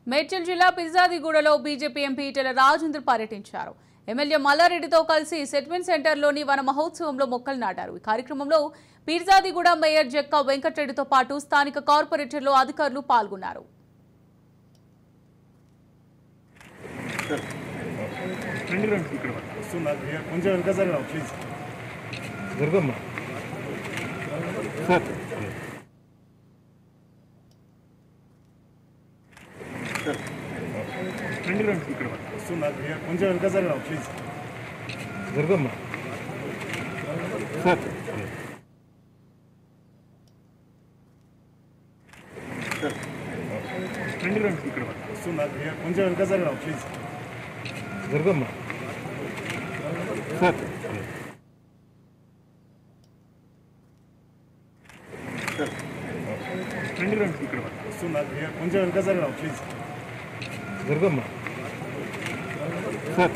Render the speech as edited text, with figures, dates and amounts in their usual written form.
మేడ్చల్ జిల్లా పిర్జాదిగూడలో BJP MP Etela Rajender పర్యటించారు. MLA మల్లారెడ్డితో కలిసి సెటిల్మెంట్ సెంటర్లోని వన మహోత్సవంలో మొక్కలు నాటారు. ఈ కార్యక్రమంలో పిర్జాదిగూడ మేయర్ జక్కా వెంకటరెడ్డితో పాటు స్థానిక కార్పొరేటర్లు అధికారులు పాల్గొన్నారు. కొంచెం వెనక జరగడం ప్లీజ్ దుర్గమ్మ సార్ కొంచెం వెనక జరగడం ప్లీజ్ దుర్గమ్మ సార్ కొంచెం వెనక జరగడం ప్లీజ్ దుర్గమ్మ సార్